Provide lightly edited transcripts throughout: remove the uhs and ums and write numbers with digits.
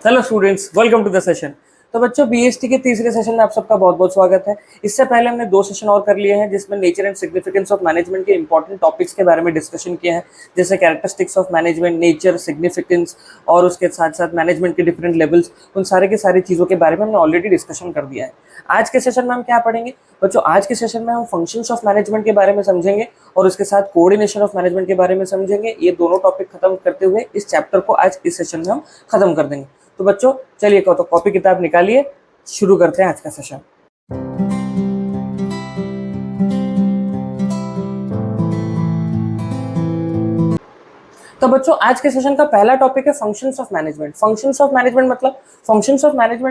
Hello students, welcome to the session. तो बच्चों, BST के तीसरे सेशन में आप सबका बहुत बहुत स्वागत है। इससे पहले हमने 2 सेशन और कर लिए हैं जिसमें nature and significance of management के इंपॉर्टेंट टॉपिक्स के बारे में डिस्कशन किया है, जैसे characteristics of management, nature, significance और उसके साथ साथ मैनेजमेंट के डिफरेंट लेवल्स। उन सारे की सारी चीज़ों के बारे में हमने ऑलरेडी डिस्कशन कर दिया है। आज के सेशन में हम क्या पढ़ेंगे बच्चों? आज के सेशन में हम फंक्शंस ऑफ मैनेजमेंट के बारे में समझेंगे और उसके साथ कोऑर्डिनेशन ऑफ मैनेजमेंट के बारे में समझेंगे। ये दोनों टॉपिक खत्म करते हुए इस चैप्टर को आज इस सेशन में हम खत्म कर देंगे। तो बच्चों चलिए, तो कॉपी किताब निकालिए, शुरू करते हैं आज का सेशन। तो बच्चों, आज के सेशन का पहला टॉपिक है functions of management. Functions of management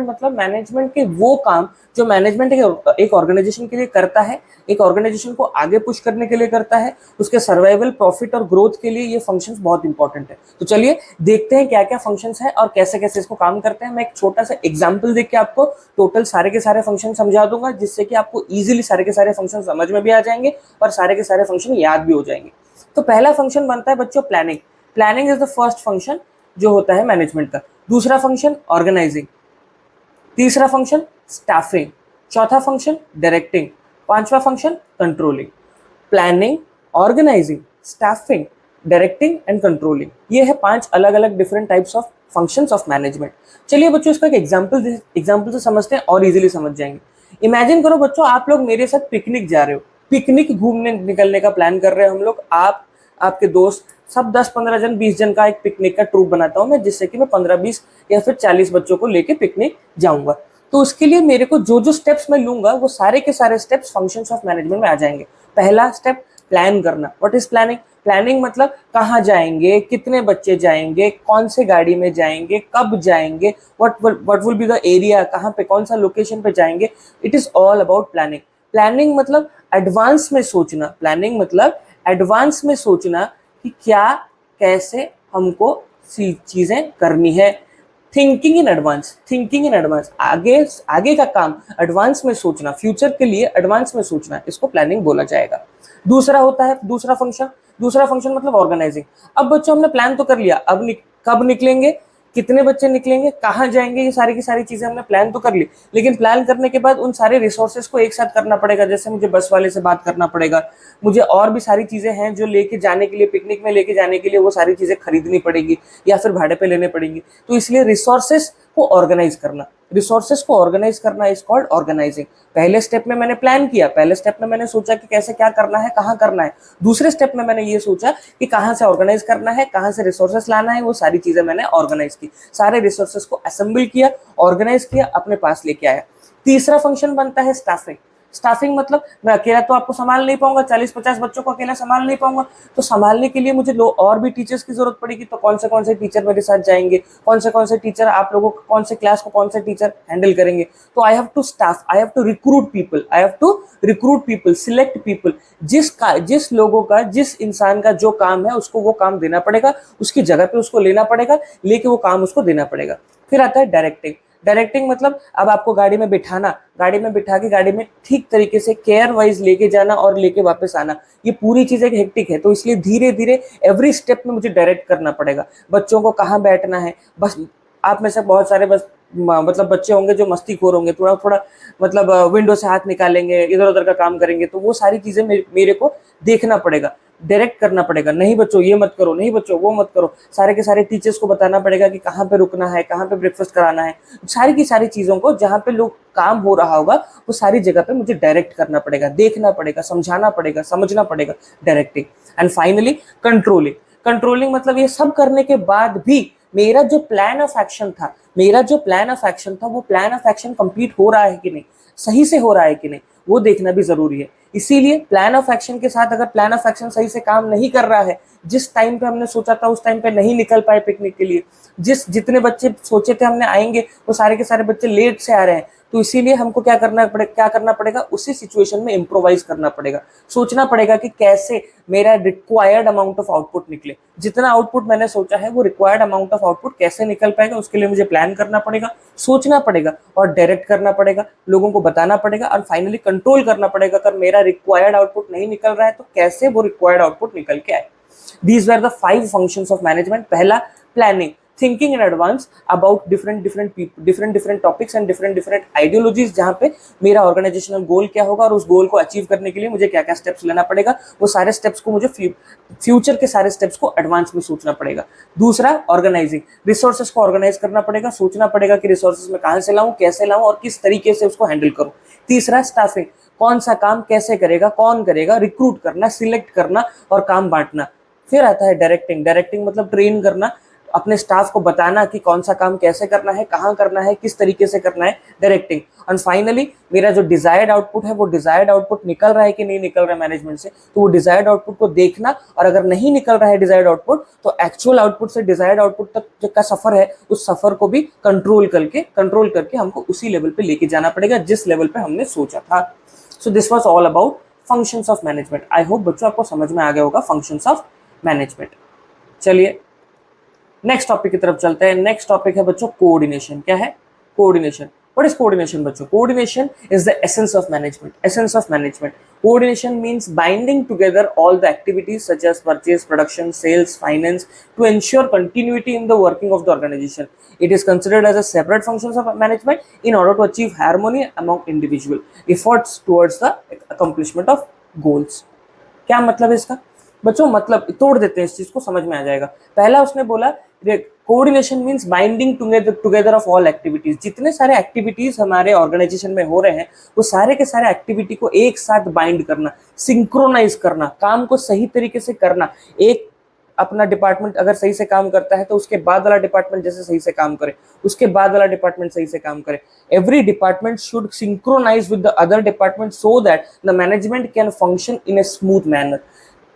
मतलब मैनेजमेंट के वो काम जो मैनेजमेंट एक ऑर्गेनाइजेशन के लिए करता है, एक ऑर्गेनाइजेशन को आगे पुश करने के लिए करता है, उसके सर्वाइवल, प्रॉफिट और ग्रोथ के लिए ये फंक्शंस बहुत इंपॉर्टेंट है। तो चलिए देखते हैं क्या क्या फंक्शंस है और कैसे कैसे इसको काम करते हैं। मैं एक छोटा सा एग्जाम्पल देख के आपको टोटल सारे के सारे फंक्शन समझा दूंगा, जिससे कि आपको ईजिली सारे के सारे फंक्शन समझ में भी आ जाएंगे और सारे के सारे फंक्शन याद भी हो जाएंगे। तो पहला फंक्शन बनता है बच्चों planning. Planning is the first function जो होता है मैनेजमेंट का। दूसरा फंक्शन ऑर्गेनाइजिंग, तीसरा फंक्शन स्टाफिंग, चौथा फंक्शन डायरेक्टिंग, पांचवा function controlling. Planning, organizing, staffing, directing and controlling, ये है 5 अलग अलग different types of functions of management. चलिए बच्चों, इसका एक एग्जाम्पल से समझते हैं और इजीली समझ जाएंगे। इमेजिन करो बच्चों, आप लोग मेरे साथ पिकनिक जा रहे हो, पिकनिक घूमने निकलने का प्लान कर रहे हैं हम लोग। आप, आपके दोस्त, सब 10-15 जन, 20 जन का एक पिकनिक का ट्रूप बनाता हूं मैं, जिससे कि मैं 15-20 या फिर 40 बच्चों को लेके पिकनिक जाऊंगा। तो उसके लिए मेरे को जो जो स्टेप्स मैं लूंगा वो सारे के सारे स्टेप्स फंक्शंस ऑफ मैनेजमेंट में आ जाएंगे। पहला स्टेप प्लान करना। What is planning? प्लानिंग मतलब कहाँ जाएंगे, कितने बच्चे जाएंगे, कौन से गाड़ी में जाएंगे, कब जाएंगे, what will be the area, कहाँ पे, कौन सा लोकेशन पे जाएंगे। It is all about planning. Planning मतलब एडवांस में सोचना। प्लानिंग मतलब एडवांस में सोचना कि क्या, कैसे हमको चीजें करनी है। Thinking in advance, thinking in advance, आगे आगे का काम एडवांस में सोचना, फ्यूचर के लिए एडवांस में सोचना, इसको प्लानिंग बोला जाएगा। दूसरा होता है दूसरा फंक्शन मतलब ऑर्गेनाइजिंग। अब बच्चों हमने प्लान तो कर लिया, अब कब निकलेंगे, कितने बच्चे निकलेंगे, कहाँ जाएंगे, ये सारी की सारी चीजें हमने प्लान तो कर ली। लेकिन प्लान करने के बाद उन सारे रिसोर्सेज को एक साथ करना पड़ेगा। जैसे मुझे बस वाले से बात करना पड़ेगा, मुझे और भी सारी चीजें हैं जो लेके जाने के लिए, पिकनिक में लेके जाने के लिए वो सारी चीजें खरीदनी पड़ेगी या फिर भाड़े पे लेने पड़ेंगी। तो इसलिए रिसोर्सेज को ऑर्गेनाइज करना इज कॉल्ड ऑर्गेनाइजिंग। पहले स्टेप में मैंने प्लान किया, पहले स्टेप में मैंने सोचा कि कैसे क्या करना है, कहाँ करना है। दूसरे स्टेप में मैंने ये सोचा कि कहाँ से ऑर्गेनाइज करना है, कहाँ से रिसोर्सेस लाना है, वो सारी चीजें मैंने ऑर्गेनाइज की, सारे रिसोर्सेस को असेंबल किया, ऑर्गेनाइज किया, अपने पास लेके आया। तीसरा फंक्शन बनता है स्टाफिंग। स्टाफिंग मतलब मैं अकेला तो आपको संभाल नहीं पाऊंगा, 40-50 बच्चों को अकेला संभाल नहीं पाऊंगा। तो संभालने के लिए मुझे और भी टीचर्स की जरूरत पड़ेगी। तो कौन से टीचर मेरे साथ जाएंगे, कौन से टीचर आप लोगों को, कौन से क्लास को कौन से टीचर हैंडल करेंगे। तो I have to staff, I have to recruit people, select people. जिस लोगों का, जिस इंसान का जो काम है उसको वो काम देना पड़ेगा, उसकी जगह पे उसको लेना पड़ेगा, लेके वो काम उसको देना पड़ेगा। फिर आता है डायरेक्टिंग। डायरेक्टिंग मतलब अब आपको गाड़ी में बिठा के गाड़ी में ठीक तरीके से केयर वाइज लेके जाना और लेके वापस आना, ये पूरी चीज एक हेक्टिक है। तो इसलिए धीरे धीरे एवरी स्टेप में मुझे डायरेक्ट करना पड़ेगा। बच्चों को कहाँ बैठना है, बस आप में से बहुत सारे मतलब बच्चे होंगे जो मस्तीखोर होंगे, थोड़ा थोड़ा मतलब विंडो से हाथ निकालेंगे, इधर उधर का काम करेंगे। तो वो सारी चीजें मेरे को देखना पड़ेगा, डायरेक्ट करना पड़ेगा। नहीं बच्चों ये मत करो, नहीं बच्चों वो मत करो। सारे के सारे टीचर्स को बताना पड़ेगा कि कहाँ पे रुकना है, कहाँ पे ब्रेकफास्ट कराना है। सारी की सारी चीजों को जहाँ पे लोग काम हो रहा होगा वो सारी जगह पे मुझे डायरेक्ट करना पड़ेगा, देखना पड़ेगा, समझाना पड़ेगा, समझना पड़ेगा। Directing. And finally controlling. Controlling मतलब ये सब करने के बाद भी मेरा जो प्लान ऑफ एक्शन था, वो प्लान ऑफ एक्शन कंप्लीट हो रहा है कि नहीं, सही से हो रहा है कि नहीं, वो देखना भी जरूरी है। इसीलिए प्लान ऑफ एक्शन के साथ अगर प्लान ऑफ एक्शन सही से काम नहीं कर रहा है, जिस टाइम पे हमने सोचा था उस टाइम पे नहीं निकल पाए पिकनिक के लिए, जितने बच्चे सोचे थे हमने आएंगे वो सारे के सारे बच्चे लेट से आ रहे हैं, तो इसीलिए हमको क्या करना पड़ेगा, उसी सिचुएशन में इम्प्रोवाइज करना पड़ेगा। सोचना पड़ेगा कि कैसे मेरा रिक्वायर्ड अमाउंट ऑफ आउटपुट निकले। जितना आउटपुट मैंने सोचा है वो रिक्वायर्ड अमाउंट ऑफ आउटपुट कैसे निकल पाएगा, उसके लिए मुझे प्लान करना पड़ेगा, सोचना पड़ेगा और डायरेक्ट करना पड़ेगा, लोगों को बताना पड़ेगा और फाइनली कंट्रोल करना पड़ेगा। अगर मेरा रिक्वायर्ड आउटपुट नहीं निकल रहा है तो कैसे वो रिक्वायर्ड आउटपुट निकल के आए। These were the 5 functions of management. पहला planning, thinking in advance about different topics and different ideologies, जहाँ पे मेरा ऑर्गेनाइजेशनल गोल क्या होगा और उस गोल को अचीव करने के लिए मुझे क्या क्या स्टेप्स लेना पड़ेगा, वो सारे स्टेप्स को मुझे फ्यूचर के सारे स्टेप्स को एडवांस में सोचना पड़ेगा। दूसरा, ऑर्गेनाइजिंग, रिसोर्सेज को ऑर्गेनाइज करना पड़ेगा, सोचना पड़ेगा कि रिसोर्सेज में कहाँ से लाऊं, कैसे लाऊं और किस तरीके से उसको हैंडल करूं। तीसरा, स्टाफिंग, कौन सा काम कैसे करेगा, कौन करेगा, रिक्रूट करना, सिलेक्ट करना और काम बांटना। फिर आता है डायरेक्टिंग, डायरेक्टिंग मतलब ट्रेन करना, अपने स्टाफ को बताना कि कौन सा काम कैसे करना है, कहाँ करना है, किस तरीके से करना है, डायरेक्टिंग। एंड फाइनली मेरा जो डिजायर्ड आउटपुट है, वो डिजायर्ड आउटपुट निकल रहा है कि नहीं निकल रहा है मैनेजमेंट से, तो वो डिजायर्ड आउटपुट को देखना, और अगर नहीं निकल रहा है डिजायर्ड आउटपुट, तो एक्चुअल आउटपुट से डिजायर्ड आउटपुट तक का सफर है, उस सफर को भी कंट्रोल करके हमको उसी लेवल पे लेके जाना पड़ेगा जिस लेवल पे हमने सोचा था। So this was all about functions of management. I hope बच्चों आपको समझ में आ गया होगा फंक्शंस ऑफ मैनेजमेंट। चलिए नेक्स्ट टॉपिक की तरफ चलते हैं। नेक्स्ट टॉपिक है बच्चों कोऑर्डिनेशन। क्या है? कोऑर्डिनेशन। व्हाट इज कोऑर्डिनेशन बच्चों? Coordination is the essence of management. Essence of management. Coordination means binding together all the activities such as purchase, production, sales, finance to ensure continuity in the working of the organization. It is considered as a separate functions of management in order to achieve harmony among individual efforts towards the accomplishment of goals. क्या मतलब है इसका बच्चों? मतलब तोड़ देते हैं इस चीज को, समझ में आ जाएगा। पहला उसने बोला coordination means binding together of all activities. जितने सारे एक्टिविटीज हमारे ऑर्गेनाइजेशन में हो रहे हैं, वो सारे के सारे एक्टिविटी को एक साथ बाइंड करना, सिंक्रोनाइज करना, काम को सही तरीके से करना। एक अपना डिपार्टमेंट अगर सही से काम करता है तो उसके बाद वाला डिपार्टमेंट जैसे सही से काम करे, उसके बाद वाला डिपार्टमेंट सही से काम करे। Every department should synchronize with the other department so that the management can function in a smooth manner.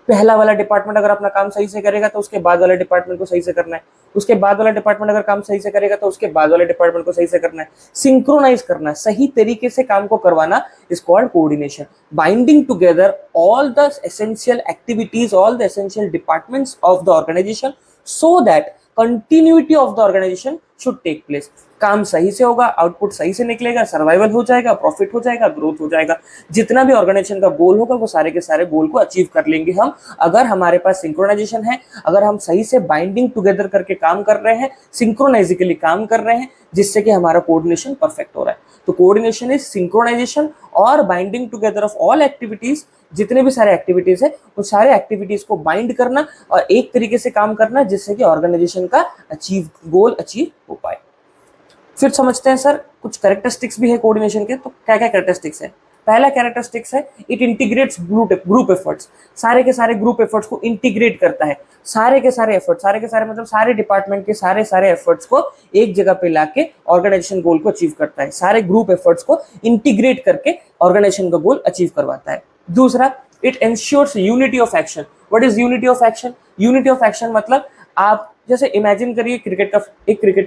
पहला वाला डिपार्टमेंट अगर अपना काम सही से करेगा तो उसके बाद वाला डिपार्टमेंट को सही से करना है, उसके बाद वाला डिपार्टमेंट अगर काम सही से करेगा तो उसके बाद वाले डिपार्टमेंट को सही से करना है। सिंक्रोनाइज करना, सही तरीके से काम को करवाना is called coordination. Binding together all the essential activities, all the essential departments of the organization so that continuity of the organization should take place. काम सही से होगा, आउटपुट सही से निकलेगा, सर्वाइवल हो जाएगा, प्रॉफिट हो जाएगा, ग्रोथ हो जाएगा। जितना भी ऑर्गेनाइजेशन का गोल होगा वो सारे के सारे गोल को अचीव कर लेंगे हम, अगर हमारे पास सिंक्रोनाइजेशन है, अगर हम सही से बाइंडिंग टुगेदर करके काम कर रहे हैं, सिंक्रोनाइजिकली काम कर रहे हैं, जिससे कि हमारा कोऑर्डिनेशन परफेक्ट हो रहा है। तो कोऑर्डिनेशन इज सिंक्रोनाइजेशन और binding together of all activities. जितने भी सारे एक्टिविटीज है उन सारे एक्टिविटीज को बाइंड करना और एक तरीके से काम करना, जिससे कि ऑर्गेनाइजेशन का गोल अचीव हो पाए। फिर समझते हैं सर कुछ कैरेक्टरिस्टिक्स भी है कोऑर्डिनेशन के। तो क्या क्या कैरेक्टरिस्टिक्स है? पहला कैरेक्टरिस्टिक्स है इट इंटीग्रेट्स ग्रुप एफर्ट्स। सारे के सारे ग्रुप एफर्ट्स को इंटीग्रेट करता है। सारे के सारे एफर्ट्स, सारे के सारे मतलब सारे डिपार्टमेंट के सारे सारे एफर्ट्स को एक जगह पे लाके ऑर्गेनाइजेशन गोल को अचीव करता है। सारे ग्रुप एफर्ट्स को इंटीग्रेट करके ऑर्गेनाइजेशन का गोल अचीव करवाता है। दूसरा, it ensures unity of action. What is unity of action? Unity of action मतलब आप जैसे इमेजिन करिए क्रिकेट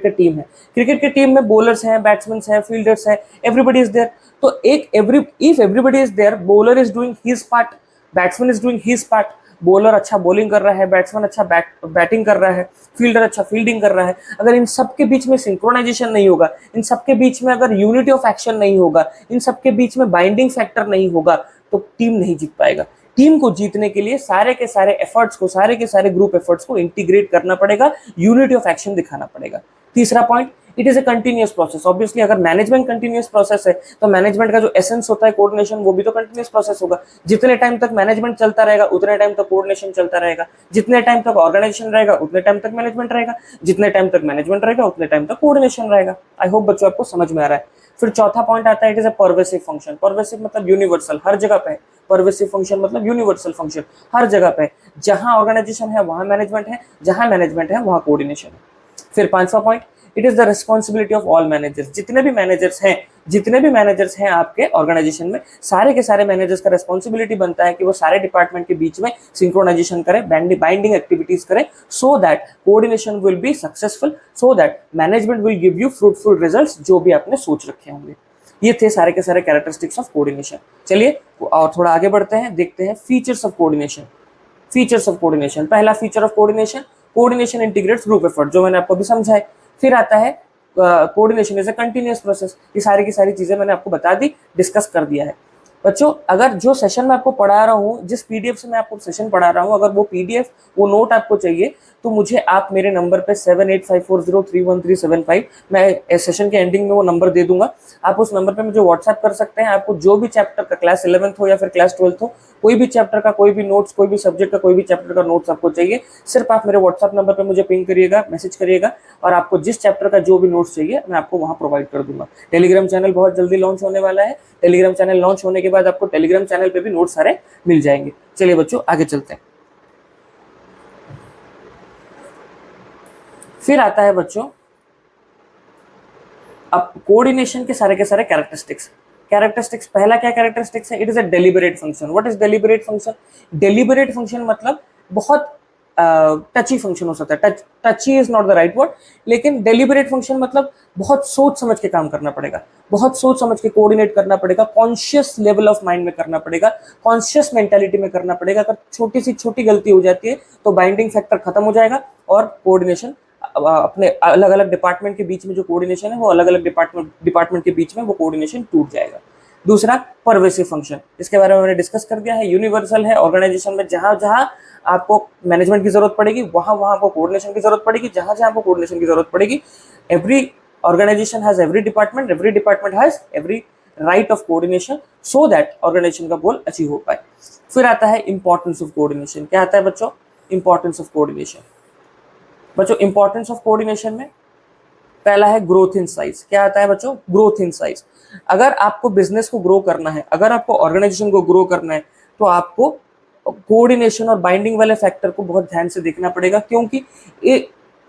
का टीम है। क्रिकेट के टीम में बॉलर्स हैं, बैट्समैन हैं, फील्डर्स हैं, एवरीबॉडी इज देयर। तो if everybody is there, bowler is doing his part, batsman is doing his part. Bowler अच्छा बॉलिंग कर रहा है, बैट्समैन अच्छा बैटिंग कर रहा है, फील्डर अच्छा फील्डिंग कर रहा है। अगर इन सबके बीच में सिंक्रोनाइजेशन नहीं होगा, इन सबके बीच में अगर यूनिटी ऑफ एक्शन नहीं होगा, इन सबके बीच में बाइंडिंग फैक्टर नहीं होगा, तो टीम नहीं जीत पाएगा। टीम को जीतने के लिए सारे के सारे एफर्ट्स को, सारे के सारे ग्रुप एफर्ट्स को इंटीग्रेट करना पड़ेगा, यूनिटी ऑफ एक्शन दिखाना पड़ेगा। तीसरा point, it is a continuous process. Obviously अगर मैनेजमेंट कंटिन्यूअस प्रोसेस है तो मैनेजमेंट का जो एसेंस होता है कोऑर्डिनेशन, वो भी तो कंटिन्यूअस प्रोसेस होगा। जितने टाइम तक मैनेजमेंट चलता रहेगा उतने टाइम तक कोऑर्डिनेशन चलता रहेगा, जितने टाइम तक ऑर्गेनाइजेशन रहेगा उतने टाइम तक मैनेजमेंट रहेगा, जितने टाइम तक मैनेजमेंट रहेगा उतने टाइम तक कोऑर्डिनेशन रहेगा। आई होप बच्चों आपको समझ में आ रहा है। फिर चौथा पॉइंट आता है it is a pervasive function. Pervasive मतलब यूनिवर्सल, हर जगह पे है। परवेसिव फंक्शन मतलब यूनिवर्सल फंक्शन, हर जगह पे। जहां ऑर्गेनाइजेशन है वहां मैनेजमेंट है, जहां मैनेजमेंट है वहां कोऑर्डिनेशन है। फिर पांचवा point, it is the responsibility of all managers. जितने भी मैनेजर्स हैं आपके ऑर्गेनाइजेशन में, सारे के सारे मैनेजर्स का रिस्पॉन्सिबिलिटी बनता है कि वो सारे डिपार्टमेंट के बीच में सिंक्रोनाइजेशन करें, बाइंडिंग एक्टिविटीज करें, so that coordination will be successful, so that management will give you fruitful results जो भी आपने सोच रखे होंगे। ये थे सारे के सारे कैरेक्टरिस्टिक्स ऑफ कोऑर्डिनेशन। चलिए और थोड़ा आगे बढ़ते हैं, देखते हैं features of coordination. Features of coordination, पहला feature of coordination, coordination integrates group effort, जो मैंने आपको भी समझा है। फिर आता है coordination is a continuous process. ये सारी की सारी चीजें मैंने आपको बता दी, डिस्कस कर दिया है। बच्चों अगर जो सेशन मैं आपको पढ़ा रहा हूँ, जिस पीडीएफ से मैं आपको सेशन पढ़ा रहा हूँ, अगर वो पीडीएफ, वो नोट आपको चाहिए तो मुझे आप मेरे नंबर पे 7854031375, मैं सेशन के एंडिंग में वो नंबर दे दूंगा, आप उस नंबर पे मुझे व्हाट्सएप कर सकते हैं। आपको जो भी चैप्टर का, क्लास 11th हो या फिर क्लास 12th हो, कोई भी चैप्टर का, कोई भी नोट्स, कोई भी सब्जेक्ट का, कोई भी चैप्टर का नोट्स आपको चाहिए, सिर्फ आप मेरे व्हाट्सएप नंबर पे मुझे पिंग करिएगा, मैसेज करिएगा, और आपको जिस चैप्टर का जो भी नोट्स चाहिए मैं आपको वहां प्रोवाइड कर दूंगा। टेलीग्राम चैनल बहुत जल्दी लॉन्च होने वाला है। टेलीग्राम चैनल लॉन्च होने के बाद आपको टेलीग्राम चैनल पे भी नोट्स सारे मिल जाएंगे। चलिए बच्चों आगे चलते हैं। फिर आता है बच्चों अब कोऑर्डिनेशन के सारे कैरेक्टरिस्टिक्स। पहला क्या कैरेक्टरिस्टिक्स है? It is a deliberate function. What is deliberate function? Deliberate function मतलब बहुत टची फंक्शन हो सकता है। टची is not the right word, लेकिन डेलिबरेट फंक्शन मतलब बहुत सोच समझ के काम करना पड़ेगा, बहुत सोच समझ के कोऑर्डिनेट करना पड़ेगा, कॉन्शियस लेवल ऑफ माइंड में करना पड़ेगा, कॉन्शियस मेंटालिटी में करना पड़ेगा। अगर छोटी सी छोटी गलती हो जाती है तो बाइंडिंग फैक्टर खत्म हो जाएगा और कोऑर्डिनेशन अपने अलग अलग डिपार्टमेंट के बीच में जो कोऑर्डिनेशन है वो अलग अलग डिपार्टमेंट के बीच में वो कोऑर्डिनेशन टूट जाएगा। दूसरा परवेसिव फंक्शन, इसके बारे में मैंने डिस्कस कर दिया है। यूनिवर्सल है, ऑर्गेनाइजेशन में जहां जहां आपको मैनेजमेंट की जरूरत पड़ेगी वहां वहां आपको कोऑर्डिनेशन की जरूरत पड़ेगी, जहां जहां आपको कोऑर्डिनेशन की जरूरत पड़ेगी। Every organization has every department has every right of coordination so that organization का गोल अचीव हो पाए। फिर आता है इंपॉर्टेंस ऑफ कोऑर्डिनेशन। क्या आता है बच्चों? Importance of coordination. बच्चों इंपॉर्टेंस ऑफ कोऑर्डिनेशन में पहला है ग्रोथ इन साइज। क्या आता है बच्चों? Growth in size. अगर आपको बिजनेस को ग्रो करना है, अगर आपको ऑर्गेनाइजेशन को ग्रो करना है, तो आपको कोऑर्डिनेशन और बाइंडिंग वाले फैक्टर को बहुत ध्यान से देखना पड़ेगा, क्योंकि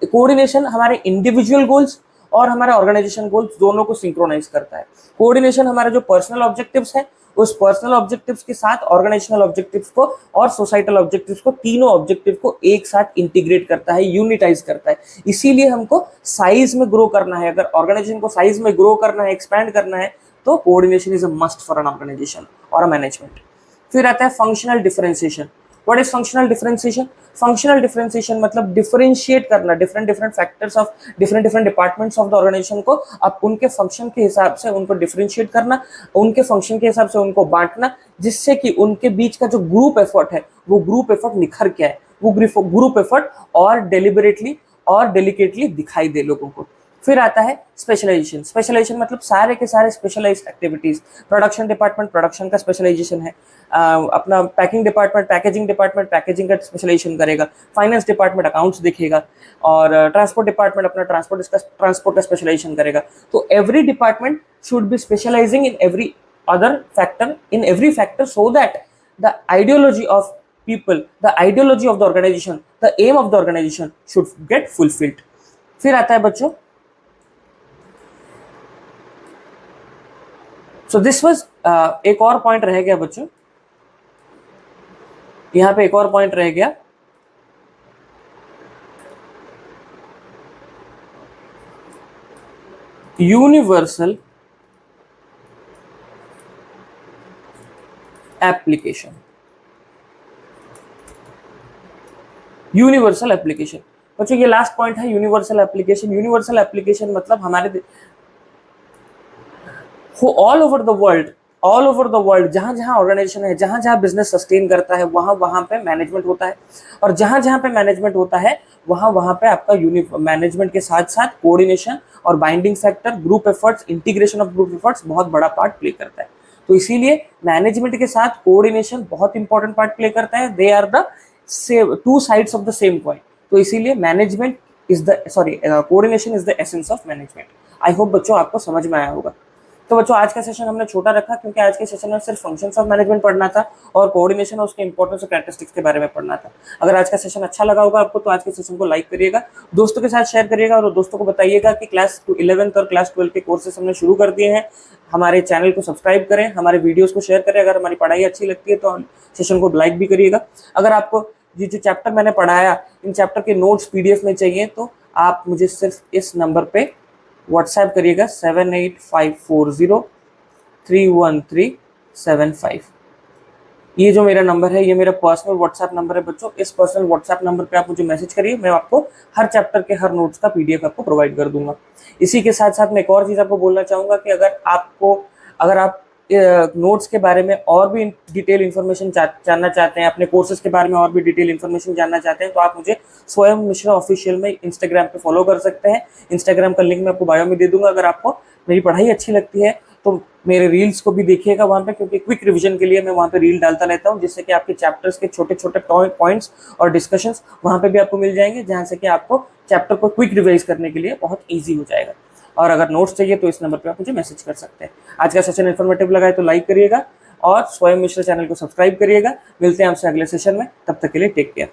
कोऑर्डिनेशन हमारे इंडिविजुअल गोल्स और हमारे ऑर्गेनाइजेशन गोल्स दोनों को सिंक्रोनाइज करता है। कोऑर्डिनेशन हमारे जो पर्सनल ऑब्जेक्टिव्स है उस पर्सनल ऑब्जेक्टिव्स के साथ ऑर्गेनाइजेशनल ऑब्जेक्टिव्स को और सोसाइटल ऑब्जेक्टिव्स को, तीनों ऑब्जेक्टिव को एक साथ इंटीग्रेट करता है, यूनिटाइज करता है। इसीलिए हमको साइज में ग्रो करना है। अगर ऑर्गेनाइजेशन को साइज में ग्रो करना है, एक्सपैंड करना है, तो coordination is a must for an organization और अ मैनेजमेंट। फिर आता है functional differentiation. What is functional differentiation? Functional differentiation मतलब डिफरेंशिएट करना different factors of different departments of the organization को, अब उनके फंक्शन के हिसाब से उनको डिफरेंशिएट करना, उनके फंक्शन के हिसाब से उनको बांटना, जिससे कि उनके बीच का जो ग्रुप एफर्ट है वो ग्रुप एफर्ट निखर के आए, वो ग्रुप एफर्ट और डेलिबरेटली और डेलिकेटली दिखाई दे लोगों को। फिर आता है स्पेशलाइजेशन। स्पेशलाइजेशन मतलब सारे के सारे specialized activities. Production department production का स्पेशलाइजेशन है, अपना पैकिंग डिपार्टमेंट पैकेजिंग का स्पेशलाइजेशन करेगा, फाइनेंस डिपार्टमेंट अकाउंट्स देखेगा, और ट्रांसपोर्ट डिपार्टमेंट अपना ट्रांसपोर्ट का स्पेशलाइजेशन करेगा। तो every department should be specializing in every other factor, in every factor, so that the ideology of people, the ideology of the organization, the aim of the organization should get fulfilled. फिर आता है बच्चों, so this was एक और point रह गया बच्चों, यहां पे एक और पॉइंट रह गया, यूनिवर्सल एप्लीकेशन। यूनिवर्सल एप्लीकेशन बच्चों ये लास्ट पॉइंट है, यूनिवर्सल एप्लीकेशन। यूनिवर्सल एप्लीकेशन मतलब हमारे ऑल ओवर द वर्ल्ड जहां जहां ऑर्गेनाइजेशन है, जहां जहां बिजनेस सस्टेन करता है, वहां वहां पे मैनेजमेंट होता है, और जहां जहां पे मैनेजमेंट होता है वहां वहां पे आपका मैनेजमेंट के साथ साथ कोऑर्डिनेशन और binding factor, group efforts, integration of group efforts बहुत बड़ा पार्ट प्ले करता है। तो इसीलिए मैनेजमेंट के साथ कोऑर्डिनेशन बहुत इंपॉर्टेंट पार्ट प्ले करता है। They are the two sides of the same coin. तो इसीलिए management is the coordination is the essence of management. I hope बच्चों आपको समझ में आया होगा। तो बच्चों आज का सेशन हमने छोटा रखा क्योंकि आज के सेशन में सिर्फ फंक्शंस ऑफ मैनेजमेंट पढ़ना था और कोऑर्डिनेशन और उसके इंपॉर्टेंस और कैरेक्टरिस्टिक्स के बारे में पढ़ना था। अगर आज का सेशन अच्छा लगा होगा आपको तो आज के सेशन को लाइक करिएगा, दोस्तों के साथ शेयर करिएगा, और दोस्तों को बताइएगा कि क्लास 11th और क्लास 12 के कोर्सेस हमने शुरू कर दिए हैं। हमारे चैनल को सब्सक्राइब करें, हमारे वीडियोज़ को शेयर करें। अगर हमारी पढ़ाई अच्छी लगती है तो सेशन को लाइक भी करिएगा। अगर आपको ये जो चैप्टर मैंने पढ़ाया इन चैप्टर के नोट्स PDF में चाहिए तो आप मुझे सिर्फ इस नंबर पे व्हाट्सएप करिएगा 7854031375। ये जो मेरा नंबर है ये मेरा पर्सनल व्हाट्सएप नंबर है बच्चों। इस पर्सनल व्हाट्सएप नंबर पे आप मुझे मैसेज करिए, मैं आपको हर चैप्टर के हर नोट्स का PDF आपको प्रोवाइड कर दूंगा। इसी के साथ साथ मैं एक और चीज़ आपको बोलना चाहूँगा कि अगर आप नोट्स के बारे में और भी डिटेल इन्फॉर्मेशन जानना चाहते हैं, अपने कोर्सेज के बारे में और भी डिटेल इन्फॉर्मेशन जानना चाहते हैं, तो आप मुझे स्वयं मिश्रा ऑफिशियल में इंस्टाग्राम पे फॉलो कर सकते हैं। इंस्टाग्राम का लिंक मैं आपको बायो में दे दूंगा। अगर आपको मेरी पढ़ाई अच्छी लगती है तो मेरे रील्स को भी देखिएगा वहाँ पे, क्योंकि क्विक रिवीजन के लिए मैं वहाँ पे रील डालता रहता हूँ, जिससे कि आपके चैप्टर्स के छोटे छोटे पॉइंट्स और डिस्कशंस वहाँ पे भी आपको मिल जाएंगे, जहाँ से कि आपको चैप्टर को क्विक रिवाइज करने के लिए बहुत ईजी हो जाएगा। और अगर नोट्स चाहिए तो इस नंबर पे आप मुझे मैसेज कर सकते हैं। आज का सेशन इन्फॉर्मेटिव लगा है तो लाइक करिएगा और स्वयं मिश्रा चैनल को सब्सक्राइब करिएगा। मिलते हैं आपसे अगले सेशन में, तब तक के लिए टेक केयर।